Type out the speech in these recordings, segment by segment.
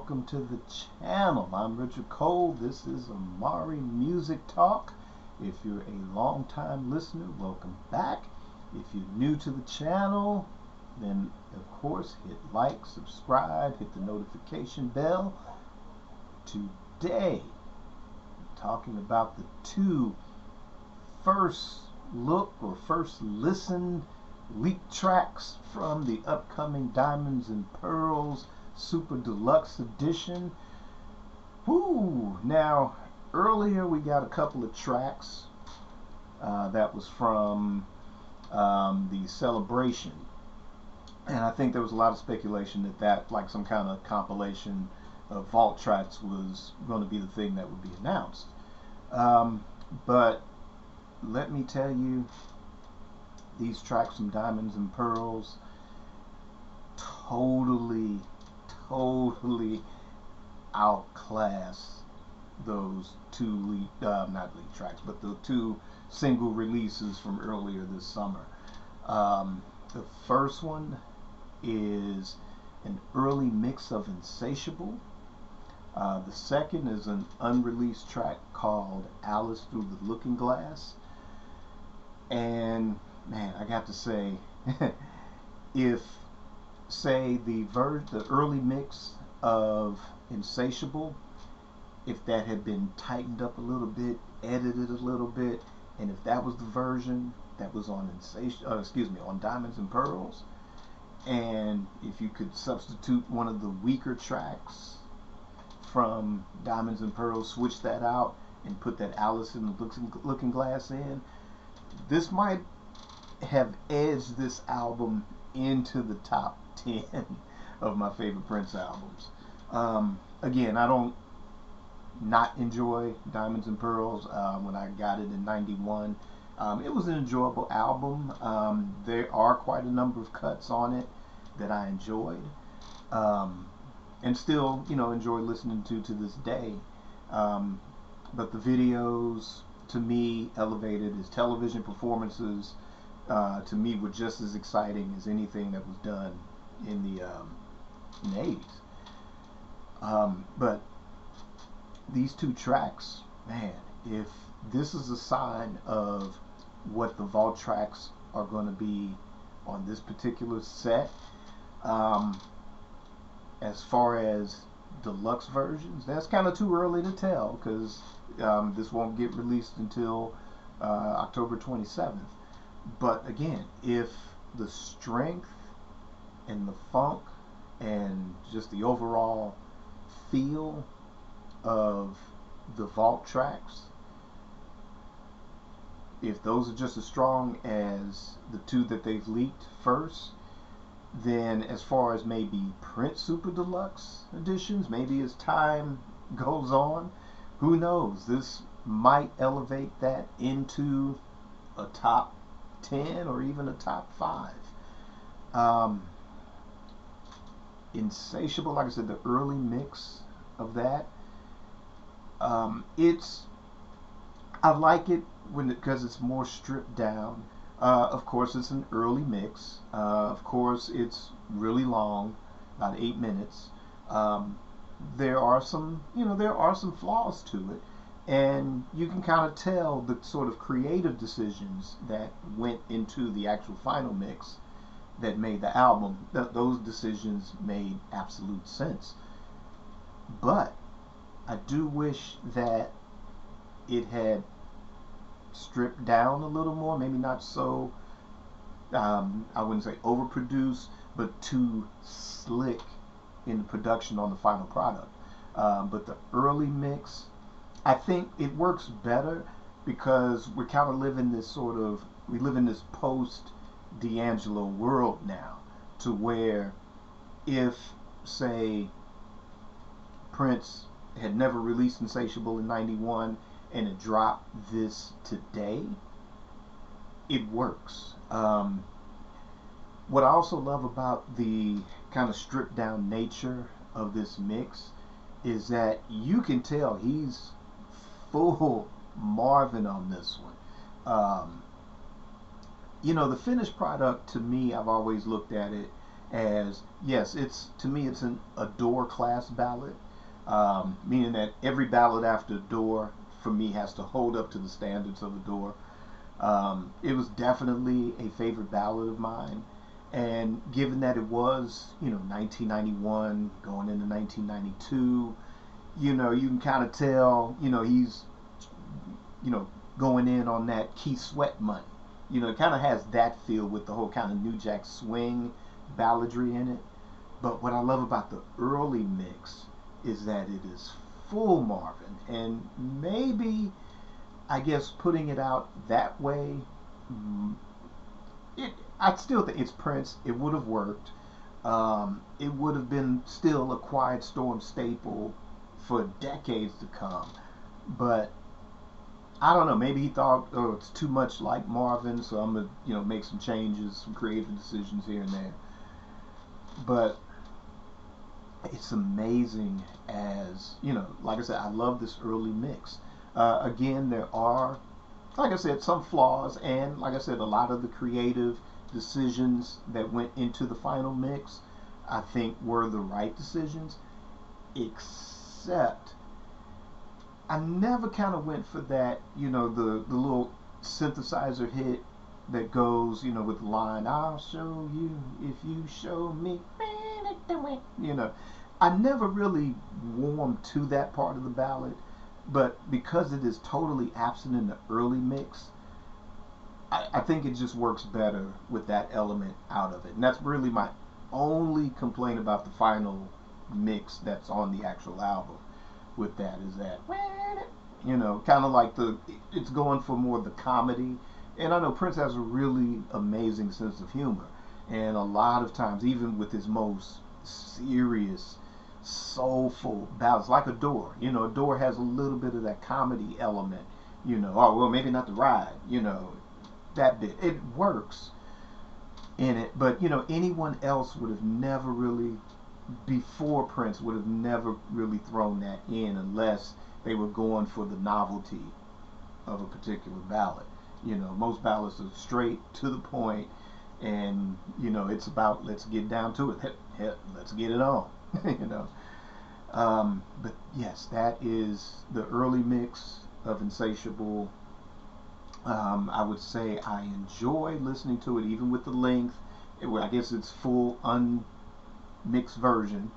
welcome to the channel. I'm Richard Cole. This is Amari Music Talk. If you're a long-time listener, welcome back. If you're new to the channel, then of course hit like, subscribe, hit the notification bell. Today, I'm talking about the two first look or first listen leak tracks from the upcoming Diamonds and Pearls Super Deluxe Edition. Woo! Now, earlier we got a couple of tracks that was from the celebration, and I think there was a lot of speculation that like some kind of compilation of vault tracks was going to be the thing that would be announced. But let me tell you, these tracks from Diamonds and Pearls totally outclass those two not lead tracks, but the two single releases from earlier this summer. The first one is an early mix of Insatiable. The second is an unreleased track called Alice Through the Looking Glass. And man, I got to say, if say the early mix of Insatiable, if that had been tightened up a little bit, edited a little bit, and if that was the version that was on on Diamonds and Pearls, and if you could substitute one of the weaker tracks from Diamonds and Pearls, switch that out and put that Alice in the Looking Glass in, this might have edged this album into the top 10 of my favorite Prince albums. Again, I don't not enjoy Diamonds and Pearls. When I got it in '91, it was an enjoyable album. There are quite a number of cuts on it that I enjoyed, and still, enjoy listening to this day. But the videos, to me, elevated his television performances. To me, were just as exciting as anything that was done in the 80s. But these two tracks, man, if this is a sign of what the vault tracks are going to be on this particular set, as far as deluxe versions, that's kind of too early to tell, because this won't get released until October 27th. But again, if the strength and the funk and just the overall feel of the vault tracks, if those are just as strong as the two that they've leaked first, then as far as maybe Prince Super Deluxe editions, maybe as time goes on, who knows, this might elevate that into a top 10 or even a top 5. Insatiable, like I said, the early mix of that, I like it because it's more stripped down. Of course, it's an early mix. Of course, it's really long, about 8 minutes. There are some flaws to it, and you can kind of tell the sort of creative decisions that went into the actual final mix that made the album. Those decisions made absolute sense. But I do wish that it had stripped down a little more, maybe not so, I wouldn't say overproduced, but too slick in the production on the final product. But the early mix, I think it works better because we kind of live in this we live in this post D'Angelo world now, to where if, say, Prince had never released Insatiable in '91 and it dropped this today, it works. What I also love about the kind of stripped down nature of this mix is that you can tell he's full Marvin on this one. The finished product, to me, I've always looked at it as, yes, it's, to me, it's an Adore class ballad, meaning that every ballad after Adore for me has to hold up to the standards of Adore. It was definitely a favorite ballad of mine, and given that it was, 1991 going into 1992, you can kind of tell, he's, going in on that Keith Sweat money. It kind of has that feel with the whole kind of New Jack Swing balladry in it. But what I love about the early mix is that it is full Marvin, and maybe, I guess, putting it out that way, I still think it's Prince. It would have worked. It would have been still a Quiet Storm staple for decades to come. But I don't know. Maybe he thought, oh, it's too much like Marvin, so I'm gonna, make some changes, some creative decisions here and there. But it's amazing, as like I said, I love this early mix. Again, there are, like I said, some flaws, and like I said, a lot of the creative decisions that went into the final mix, I think, were the right decisions, except I never kind of went for that, the little synthesizer hit that goes, with the line, I'll show you if you show me. I never really warmed to that part of the ballad, but because it is totally absent in the early mix, I think it just works better with that element out of it. And that's really my only complaint about the final mix that's on the actual album with that, is that, kind of like it's going for more of the comedy. And I know Prince has a really amazing sense of humor, and a lot of times, even with his most serious, soulful ballads, like Adore, Adore has a little bit of that comedy element, oh, well, maybe not the ride, that bit. It works in it, but, anyone else would have never really, before Prince, would have never really thrown that in unless they were going for the novelty of a particular ballad. Most ballads are straight to the point, and it's about, let's get down to it. Let's get it on. But yes, that is the early mix of Insatiable. I would say I enjoy listening to it, even with the length. I guess it's full unmixed version.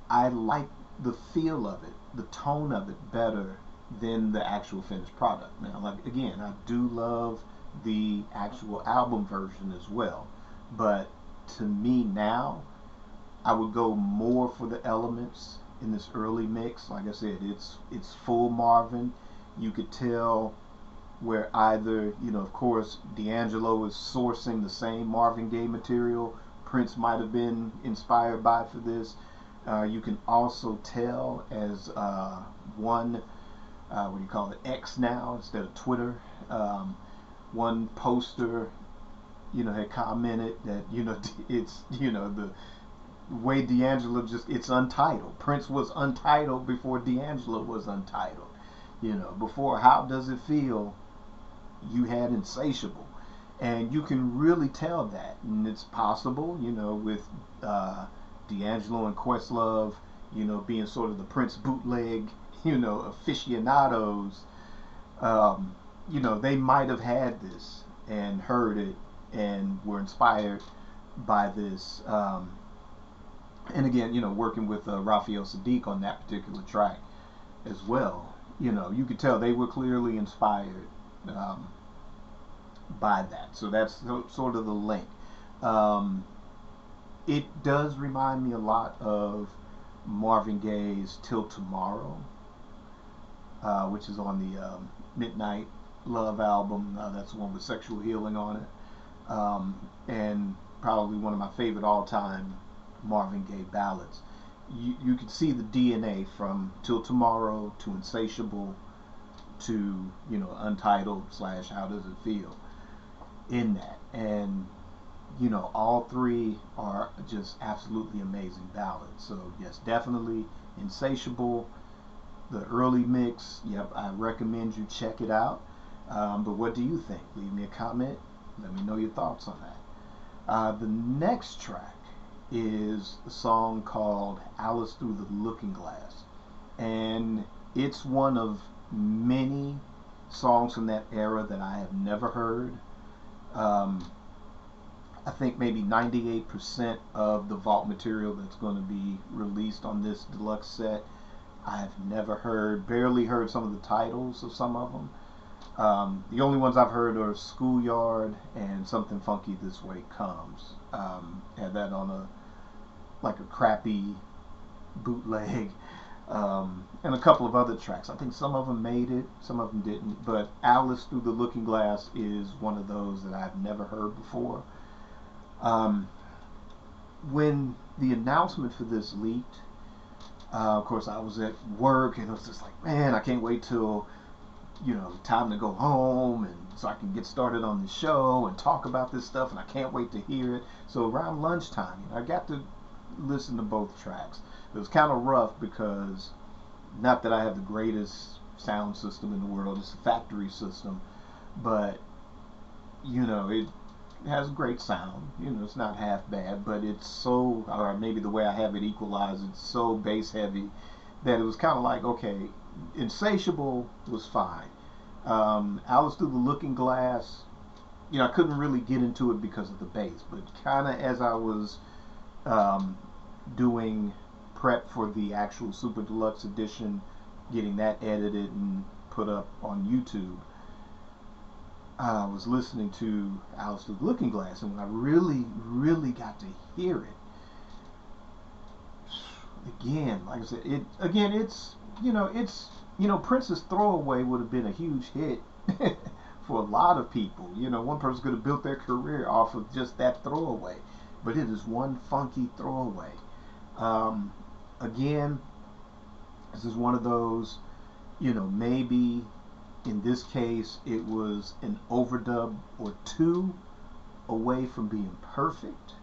I like the feel of it, the tone of it better than the actual finished product. Now, like, again, I do love the actual album version as well, but to me now, I would go more for the elements in this early mix. Like I said, it's full Marvin. You could tell where either, of course, D'Angelo is sourcing the same Marvin Gaye material Prince might have been inspired by for this. You can also tell, as one, what do you call it, X now instead of Twitter, one poster, had commented that, it's, the way D'Angelo it's untitled. Prince was untitled before D'Angelo was untitled. Before How Does It Feel, you had Insatiable. And you can really tell that. And it's possible, with D'Angelo and Questlove, being sort of the Prince bootleg, aficionados, they might have had this and heard it and were inspired by this. And again, working with Raphael Sadiq on that particular track as well, you could tell they were clearly inspired by that. So that's sort of the link. It does remind me a lot of Marvin Gaye's Till Tomorrow, which is on the Midnight Love album. That's the one with Sexual Healing on it. And probably one of my favorite all-time Marvin Gaye ballads. You can see the DNA from Till Tomorrow to Insatiable to, Untitled / How Does It Feel in that. And, all three are just absolutely amazing ballads. So, yes, definitely Insatiable, the early mix. Yep, I recommend you check it out. But what do you think? Leave me a comment. Let me know your thoughts on that. The next track is a song called Alice Through the Looking Glass. And it's one of many songs from that era that I have never heard. I think maybe 98% of the vault material that's going to be released on this deluxe set I've never heard, barely heard some of the titles of some of them. The only ones I've heard are Schoolyard and Something Funky This Way Comes. Had that on a crappy bootleg, and a couple of other tracks. I think some of them made it, some of them didn't. But Alice Through the Looking Glass is one of those that I've never heard before. When the announcement for this leaked, of course I was at work and it was just like, man, I can't wait till time to go home and so I can get started on the show and talk about this stuff, and I can't wait to hear it. So around lunchtime, I got to listen to both tracks. It was kind of rough because, not that I have the greatest sound system in the world, it's a factory system, but it has great sound. It's not half bad, but it's so, or maybe the way I have it equalized, it's so bass heavy that it was kind of like, okay, Insatiable was fine. Alice Through the Looking Glass, I couldn't really get into it because of the bass, but kind of as I was doing prep for the actual Super Deluxe edition, getting that edited and put up on YouTube, I was listening to Alice Through the Looking Glass, and when I really got to hear it, again, like I said, Prince's Throwaway would have been a huge hit for a lot of people. One person could have built their career off of just that throwaway, but it is one funky throwaway. Again, this is one of those, maybe in this case it was an overdub or two away from being perfect,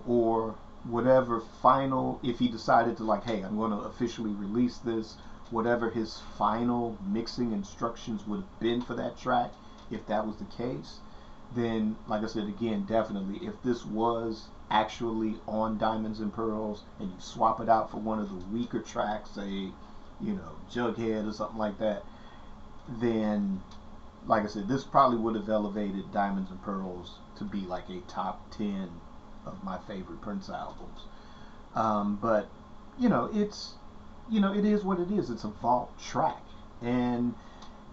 or whatever final, if he decided to hey, I'm going to officially release this, whatever his final mixing instructions would have been for that track, if that was the case, then like I said, again, definitely, if this was actually on Diamonds and Pearls and you swap it out for one of the weaker tracks, say, Jughead or something like that, then like I said, this probably would have elevated Diamonds and Pearls to be like a top 10 of my favorite Prince albums. But it's it is what it is. It's a vault track, and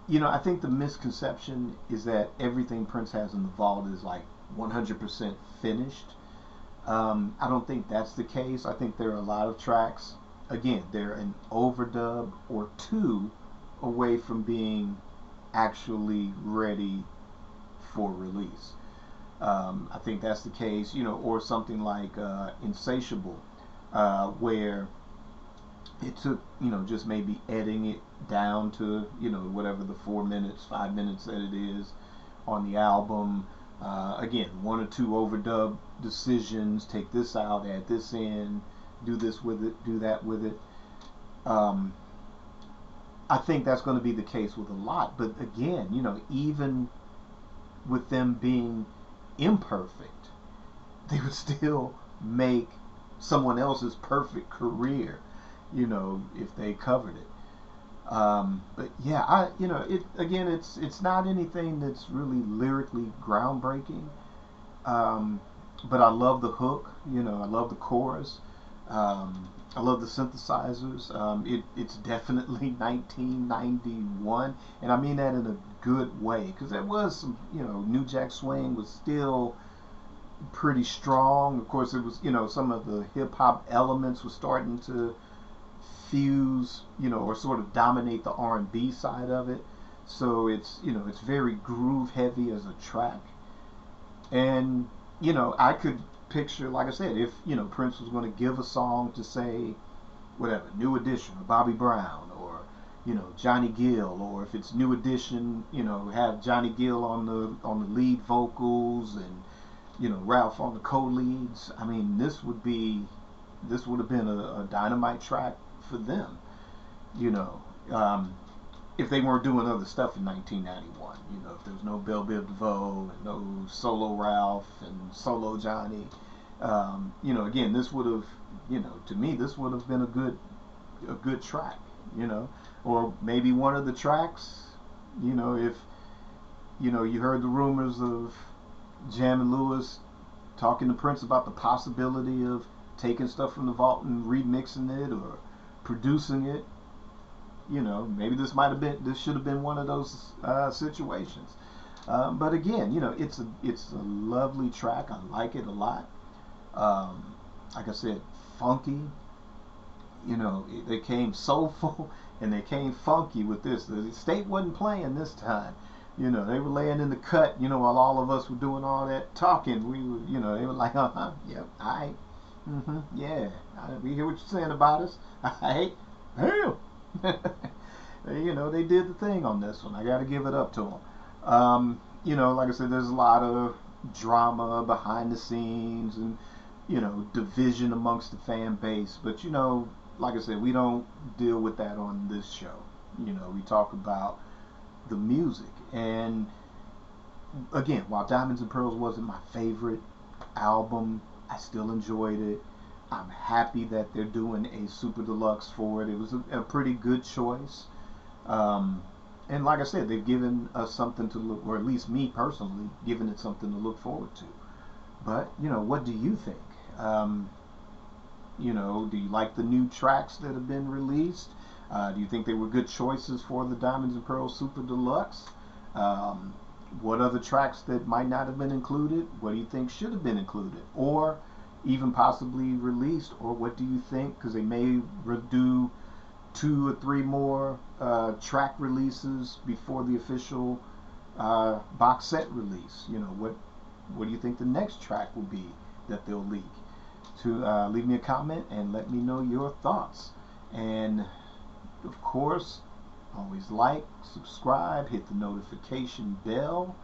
I think the misconception is that everything Prince has in the vault is 100% finished. I don't think that's the case. I think there are a lot of tracks, again, they're an overdub or two away from being actually ready for release. I think that's the case, or something like Insatiable, where it took, just maybe editing it down to, whatever the 4 minutes, 5 minutes that it is on the album. Again, one or two overdub decisions, take this out, add this in, do this with it, do that with it. I think that's going to be the case with a lot, but again, even with them being imperfect, they would still make someone else's perfect career, if they covered it. But yeah, it's not anything that's really lyrically groundbreaking. But I love the hook, I love the chorus. I love the synthesizers. It's definitely 1991, and I mean that in a good way, because there was some, New Jack Swing was still pretty strong. Of course, it was, some of the hip hop elements were starting to fuse, or sort of dominate the R&B side of it. So it's, it's very groove heavy as a track, and I could picture, like I said, if Prince was going to give a song to, say, whatever, New Edition or Bobby Brown or Johnny Gill, or if it's New Edition, have Johnny Gill on the lead vocals and Ralph on the co-leads. I mean, this would have been a dynamite track for them, if they weren't doing other stuff in 1991. If there was no Belle Biv DeVoe and no solo Ralph and solo Johnny, You know, again, this would have, you know, to me, this would have been a good track, you know, or maybe one of the tracks, you know, if you know you heard the rumors of Jam and Lewis talking to Prince about the possibility of taking stuff from the vault and remixing it or producing it. You know, maybe this should have been one of those situations. But again, you know, it's a lovely track. I like it a lot. Like I said, funky. You know, they came soulful and they came funky with this. The state wasn't playing this time. You know, they were laying in the cut, you know, while all of us were doing all that talking. We were, you know, they were like, yep, all right, yeah, we hear what you're saying about us. All right, hell. You know, they did the thing on this one. I got to give it up to them. You know, like I said, there's a lot of drama behind the scenes and, you know, division amongst the fan base. But, you know, like I said, we don't deal with that on this show. You know, we talk about the music. And again, while Diamonds and Pearls wasn't my favorite album, I still enjoyed it. I'm happy that they're doing a super deluxe for it. It was a pretty good choice. And like I said, they've given us something to look, or at least me personally, given it something to look forward to. But, you know, what do you think? You know, do you like the new tracks that have been released? Do you think they were good choices for the Diamonds and Pearls Super Deluxe? What other tracks that might not have been included? What do you think should have been included? Or even possibly released? Or what do you think, because they may do 2 or 3 more track releases before the official box set release? You know, what do you think the next track will be that they'll leak? To leave me a comment and let me know your thoughts. And of course, always like, subscribe, hit the notification bell.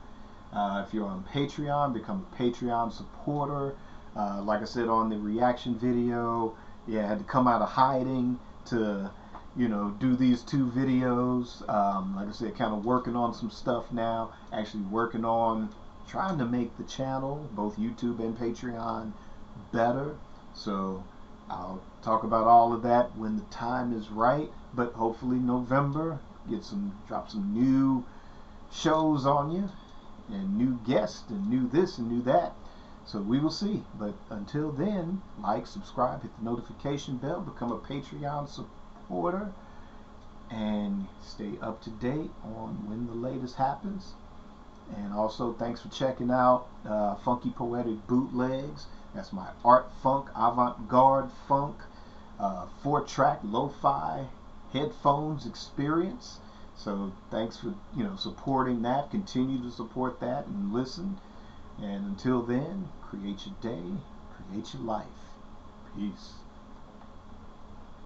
If you're on Patreon, become a Patreon supporter. Like I said on the reaction video, yeah, I had to come out of hiding to, you know, do these 2 videos. Like I said, kind of working on some stuff now. Actually working on trying to make the channel, both YouTube and Patreon, better. So I'll talk about all of that when the time is right. But hopefully November, drop some new shows on you, and new guests, and new this and new that. So we will see. But until then, like, subscribe, hit the notification bell, become a Patreon supporter, and stay up to date on when the latest happens. And also, thanks for checking out Funky Poetic Bootlegs. That's my art funk, avant-garde funk, 4-track lo-fi headphones experience. So thanks for, you know, supporting that. Continue to support that and listen. And until then, create your day, create your life. Peace.